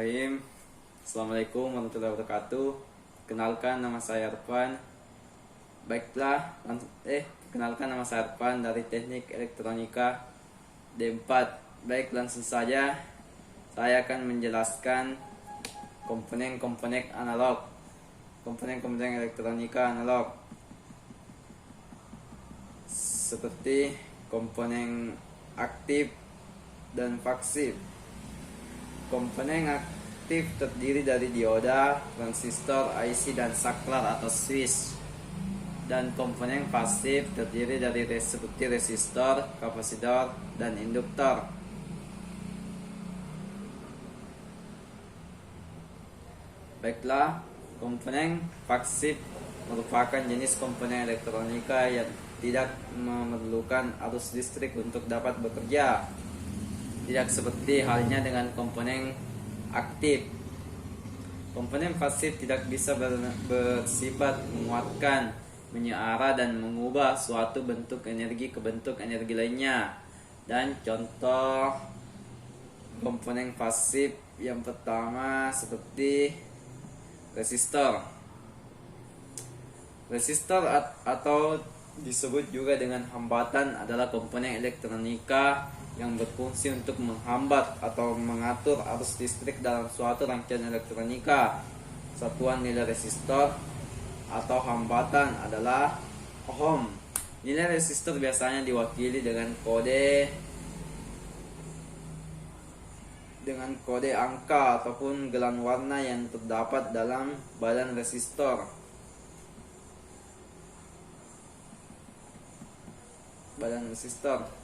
Bismillahirrahmanirrahim. Assalamualaikum warahmatullahi wabarakatuh. Kenalkan nama saya Arfan. Kenalkan nama saya Arfan dari Teknik Elektronika D4. Baik, langsung saja saya akan menjelaskan komponen-komponen analog. Komponen-komponen elektronika analog. Seperti komponen aktif dan pasif. Komponen aktif terdiri dari dioda, transistor, IC, dan saklar atau switch. Dan komponen pasif terdiri dari seperti resistor, kapasitor, dan induktor. Baiklah, komponen pasif merupakan jenis komponen elektronika yang tidak memerlukan arus listrik untuk dapat bekerja. Tidak seperti halnya dengan komponen aktif. Komponen pasif tidak bisa bersifat menguatkan, menyara, dan mengubah suatu bentuk energi ke bentuk energi lainnya. Dan contoh komponen pasif yang pertama seperti resistor. Resistor atau disebut juga dengan hambatan adalah komponen elektronika yang berfungsi untuk menghambat atau mengatur arus listrik dalam suatu rangkaian elektronika. Satuan nilai resistor atau hambatan adalah ohm. Nilai resistor biasanya diwakili dengan kode angka ataupun gelang warna yang terdapat dalam badan resistor.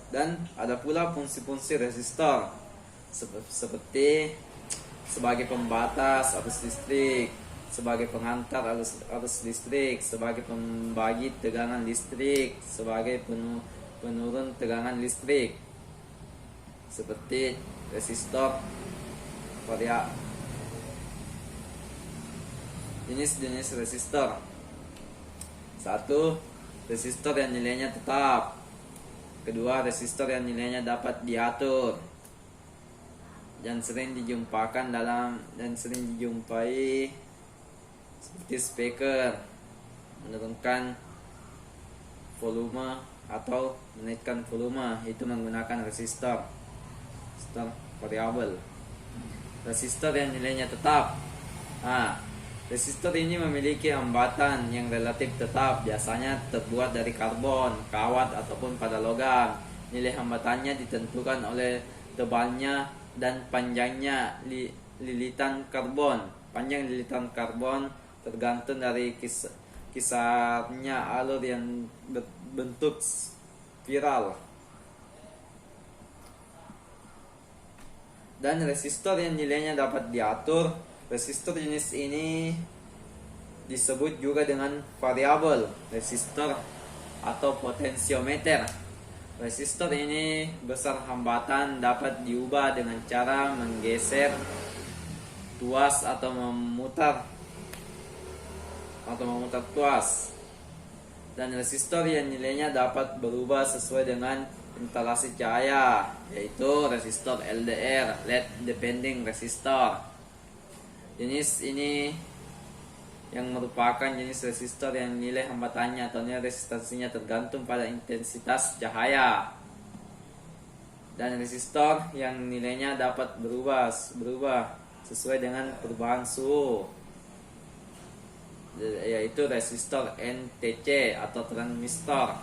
Dan ada pula fungsi-fungsi resistor seperti sebagai pembatas arus listrik, sebagai pengantar arus listrik, sebagai pembagi tegangan listrik, sebagai penurun tegangan listrik. Seperti resistor variabel. Jenis-jenis resistor. 1. Resistor yang nilainya tetap. Kedua, resistor yang nilainya dapat diatur dan sering dijumpai seperti speaker, menurunkan volume atau menaikkan volume, itu menggunakan resistor variabel. Resistor yang nilainya tetap. Resistor ini memiliki hambatan yang relatif tetap, biasanya terbuat dari karbon, kawat, ataupun pada logam. Nilai hambatannya ditentukan oleh tebalnya dan panjangnya lilitan karbon. Panjang lilitan karbon tergantung dari kisarnya alur yang berbentuk spiral. Dan resistor yang nilainya dapat diatur. Resistor jenis ini disebut juga dengan variabel resistor atau potensiometer. Resistor ini besar hambatan dapat diubah dengan cara menggeser tuas atau memutar tuas. Dan resistor yang nilainya dapat berubah sesuai dengan instalasi cahaya, yaitu resistor LDR, LED depending resistor. Jenis ini yang merupakan jenis resistor yang nilai hambatannya atau nilai resistansinya tergantung pada intensitas cahaya. Dan resistor yang nilainya dapat berubah sesuai dengan perubahan suhu, yaitu resistor NTC atau transistor.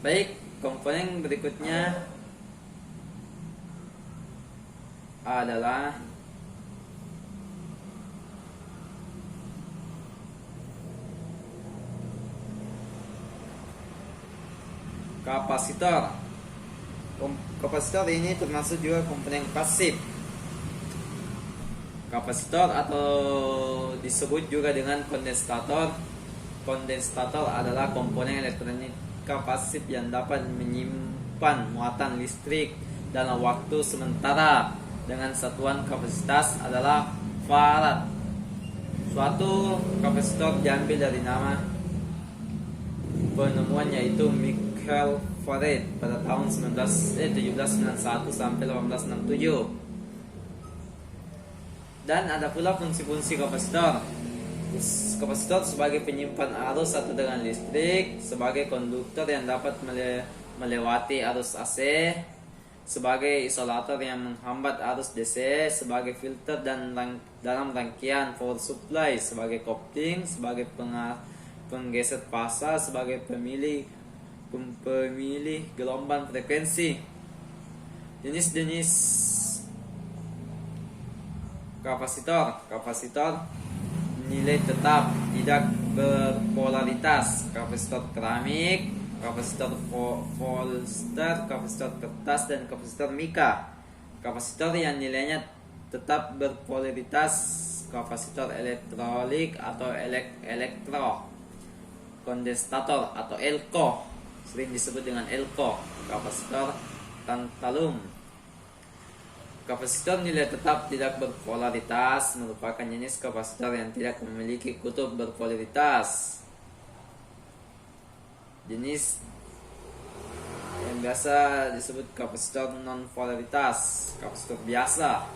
Baik, komponen berikutnya adalah kapasitor. Kapasitor ini termasuk juga komponen pasif. Kapasitor atau disebut juga dengan kondensator. Kondensator adalah komponen elektronika pasif yang dapat menyimpan muatan listrik dalam waktu sementara dengan satuan kapasitas adalah farad. Suatu kapasitor diambil dari nama penemuan yaitu Michael Farad pada tahun 1791 sampai 1867. Dan ada pula fungsi-fungsi kapasitor. Kapasitor sebagai penyimpan arus atau dengan listrik, sebagai konduktor yang dapat melewati arus AC, sebagai isolator yang menghambat arus DC, sebagai filter dan dalam rangkaian power supply, sebagai kopling, sebagai penggeser fasa, sebagai pemilih gelombang frekuensi. Jenis-jenis kapasitor nilai tetap, tidak berpolaritas: kapasitor keramik, kapasitor polster, kapasitor kertas, dan kapasitor mika. Kapasitor yang nilainya tetap berpolaritas: kapasitor elektrolit atau elektro kondensator atau elko, sering disebut dengan elko. Kapasitor tantalum. Kapasitor nilai tetap tidak berpolaritas merupakan jenis kapasitor yang tidak memiliki kutub berpolaritas. Jenis yang biasa disebut kapasitor non-polaritas, kapasitor biasa.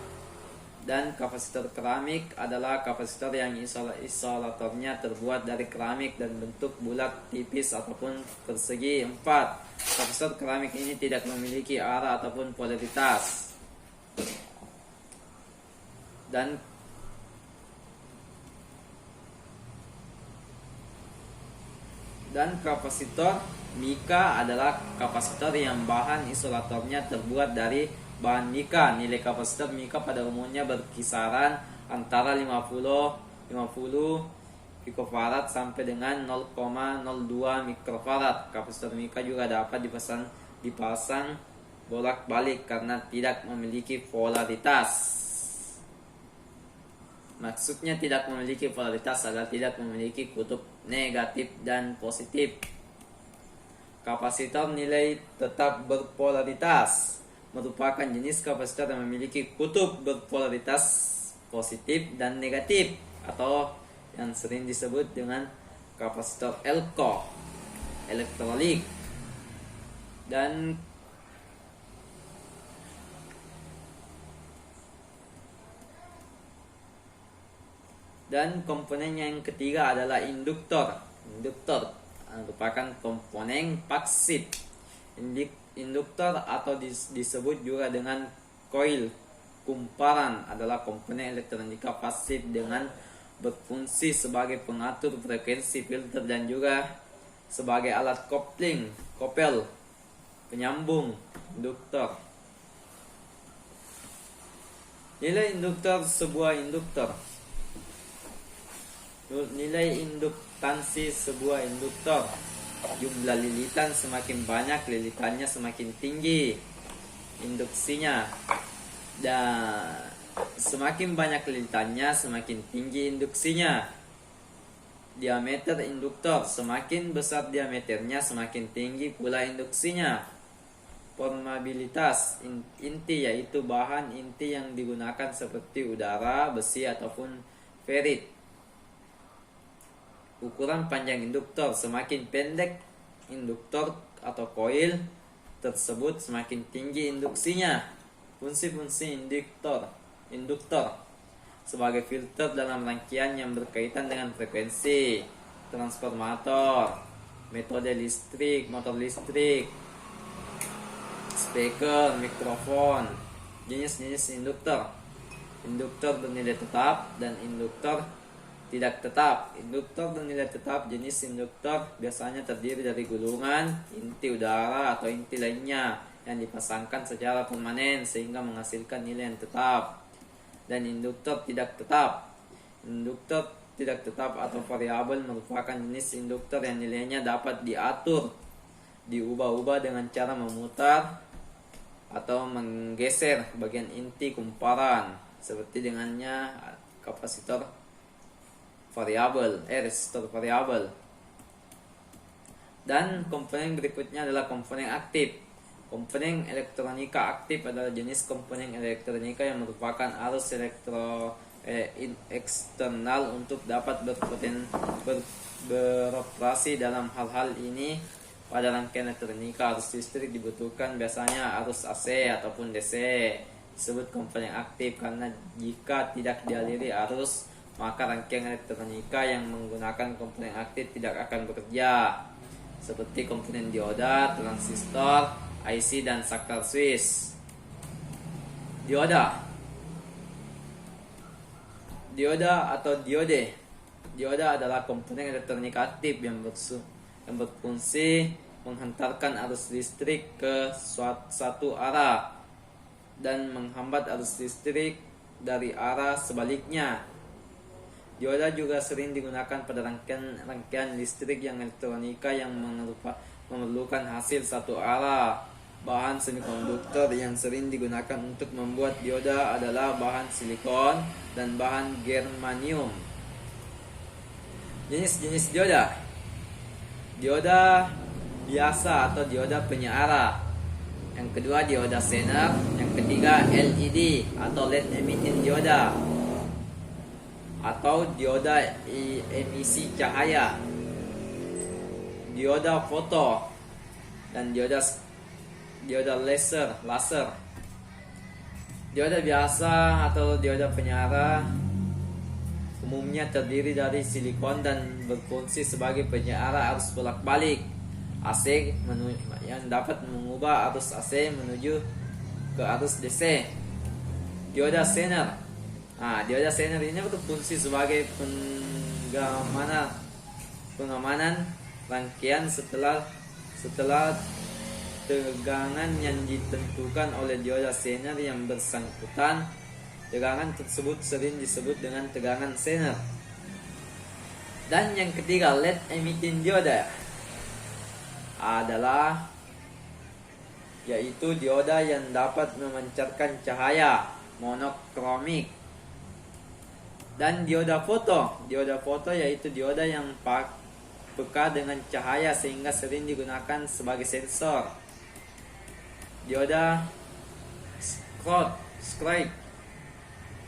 Dan kapasitor keramik adalah kapasitor yang isolatornya terbuat dari keramik dan bentuk bulat, tipis ataupun persegi 4. Kapasitor keramik ini tidak memiliki arah ataupun polaritas. Dan kapasitor mika adalah kapasitor yang bahan isolatornya terbuat dari bahan mika. Nilai kapasitor mika pada umumnya berkisaran antara 50 picofarad sampai dengan 0,02 mikrofarad. Kapasitor mika juga dapat dipasang bolak-balik karena tidak memiliki polaritas. Maksudnya tidak memiliki polaritas adalah tidak memiliki kutub negatif dan positif. Kapasitor nilai tetap berpolaritas merupakan jenis kapasitor yang memiliki kutub berpolaritas positif dan negatif, atau yang sering disebut dengan kapasitor elko, elektrolit. Dan komponen yang ketiga adalah induktor. Induktor merupakan komponen pasif. Induktor atau disebut juga dengan koil kumparan adalah komponen elektronika pasif dengan berfungsi sebagai pengatur frekuensi, filter, dan juga sebagai alat kopel, penyambung induktor. Nilai induktor sebuah induktor. Nilai induktansi sebuah induktor. Jumlah lilitan semakin banyak, lilitannya semakin tinggi induksinya. Dan semakin banyak lilitannya, semakin tinggi induksinya. Diameter induktor, semakin besar diameternya, semakin tinggi pula induksinya. Permeabilitas inti, yaitu bahan inti yang digunakan seperti udara, besi, ataupun ferit. Ukuran panjang induktor, semakin pendek induktor atau koil tersebut, semakin tinggi induksinya. Fungsi-fungsi induktor sebagai filter dalam rangkaian yang berkaitan dengan frekuensi, transformator, metode listrik, motor listrik, speaker, mikrofon. Jenis-jenis induktor bernilai tetap dan induktor tidak tetap. Induktor bernilai tetap, jenis induktor biasanya terdiri dari gulungan, inti udara, atau inti lainnya yang dipasangkan secara permanen sehingga menghasilkan nilai yang tetap. Dan induktor tidak tetap. Induktor tidak tetap atau variabel merupakan jenis induktor yang nilainya dapat diatur, diubah-ubah dengan cara memutar atau menggeser bagian inti kumparan, seperti dengannya kapasitor variabel, resistor variabel. Dan komponen berikutnya adalah komponen aktif. Komponen elektronika aktif adalah jenis komponen elektronika yang merupakan arus eksternal untuk dapat beroperasi. Dalam hal-hal ini Pada rangkaian elektronika, arus listrik dibutuhkan biasanya arus AC ataupun DC. Disebut komponen aktif karena jika tidak dialiri arus, maka rangkaian elektronika yang menggunakan komponen aktif tidak akan bekerja. Seperti komponen dioda, transistor, IC, dan saklar switch. Dioda atau diode. Dioda adalah komponen elektronika aktif yang berfungsi menghantarkan arus listrik ke satu arah dan menghambat arus listrik dari arah sebaliknya. Dioda juga sering digunakan pada rangkaian listrik yang elektronika yang memerlukan hasil satu arah. Bahan semikonduktor yang sering digunakan untuk membuat dioda adalah bahan silikon dan bahan germanium. Jenis-jenis dioda. Dioda biasa atau dioda penyearah. Yang kedua dioda Zener. Yang ketiga LED atau LED emitting dioda atau dioda emisi cahaya. Dioda foto dan dioda laser. Dioda biasa atau dioda penyearah umumnya terdiri dari silikon dan berfungsi sebagai penyearah arus bolak-balik AC yang dapat mengubah arus AC menuju ke arus DC. Dioda Zener. Dioda Zener ini berfungsi sebagai pengamanan rangkaian setelah tegangan yang ditentukan oleh dioda Zener yang bersangkutan. Tegangan tersebut sering disebut dengan tegangan Zener. Dan yang ketiga, LED emitting dioda adalah yaitu dioda yang dapat memancarkan cahaya monokromik. Dan dioda foto. Dioda foto yaitu dioda yang peka dengan cahaya sehingga sering digunakan sebagai sensor. Dioda screen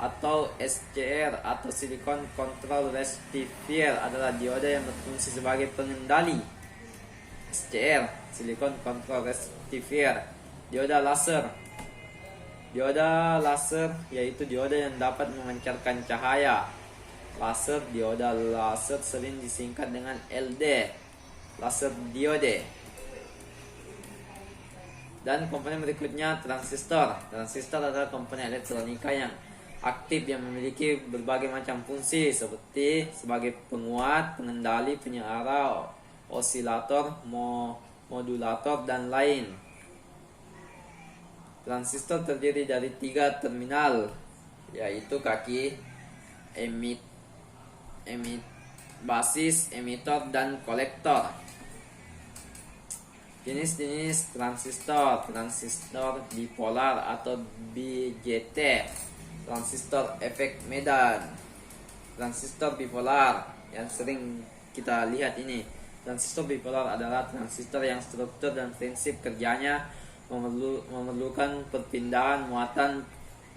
atau SCR atau Silicon Control Rectifier adalah dioda yang berfungsi sebagai pengendali. SCR, Silicon Control Rectifier. Dioda laser. Dioda laser yaitu dioda yang dapat memancarkan cahaya laser. Dioda laser sering disingkat dengan LD, laser diode. Dan komponen berikutnya transistor. Transistor adalah komponen elektronika yang aktif yang memiliki berbagai macam fungsi seperti sebagai penguat, pengendali, penyearah, osilator, modulator, dan lain. Transistor terdiri dari 3 terminal, yaitu kaki, basis, emitor, dan kolektor. Jenis-jenis transistor. Transistor bipolar atau BJT. Transistor efek Medan. Transistor bipolar yang sering kita lihat ini. Transistor bipolar adalah transistor yang struktur dan prinsip kerjanya memerlukan perpindahan muatan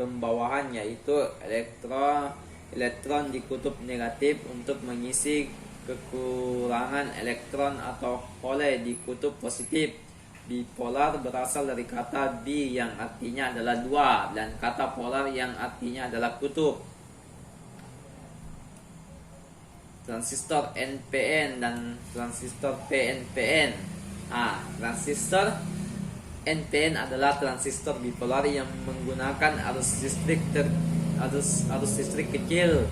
pembawahan, yaitu elektron di kutub negatif untuk mengisi kekurangan elektron atau hole di kutub positif. Bipolar berasal dari kata bi yang artinya adalah dua dan kata polar yang artinya adalah kutub. Transistor NPN dan transistor PNPN. Transistor NPN adalah transistor bipolar yang menggunakan arus listrik kecil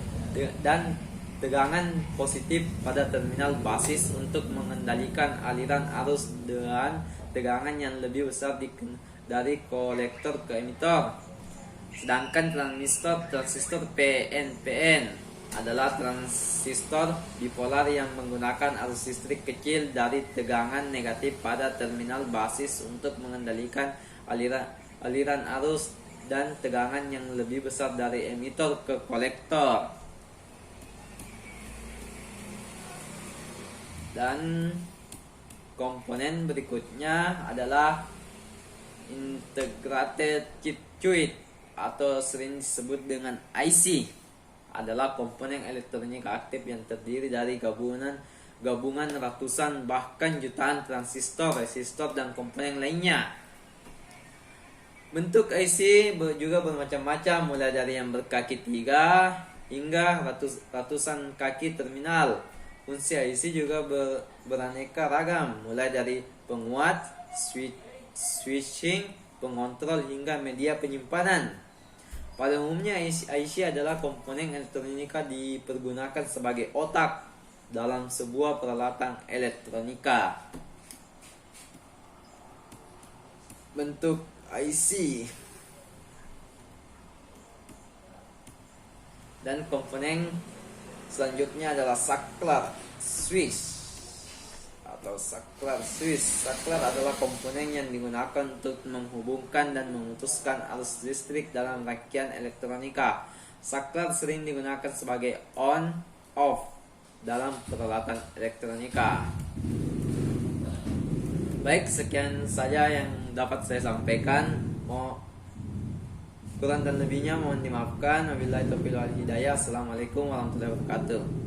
dan tegangan positif pada terminal basis untuk mengendalikan aliran arus dengan tegangan yang lebih besar dari kolektor ke emitor. Sedangkan transistor PNPN adalah transistor bipolar yang menggunakan arus listrik kecil dari tegangan negatif pada terminal basis untuk mengendalikan aliran arus dan tegangan yang lebih besar dari emitor ke kolektor. Dan komponen berikutnya adalah integrated circuit atau sering disebut dengan IC. Adalah komponen elektronika aktif yang terdiri dari gabungan ratusan bahkan jutaan transistor, resistor, dan komponen lainnya. Bentuk IC juga bermacam-macam, mulai dari yang berkaki 3 hingga ratusan kaki terminal. Fungsi IC juga beraneka ragam, mulai dari penguat, switching, pengontrol, hingga media penyimpanan. Pada umumnya IC adalah komponen elektronika dipergunakan sebagai otak dalam sebuah peralatan elektronika. Bentuk IC dan komponen selanjutnya adalah saklar switch atau saklar switch. Saklar adalah komponen yang digunakan untuk menghubungkan dan memutuskan arus listrik dalam rangkaian elektronika. Saklar sering digunakan sebagai on/off dalam peralatan elektronika. Baik, sekian saja yang dapat saya sampaikan. Kurang dan lebihnya mohon dimaafkan. Wabillahi taufiq wal hidayah. Assalamualaikum warahmatullahi wabarakatuh.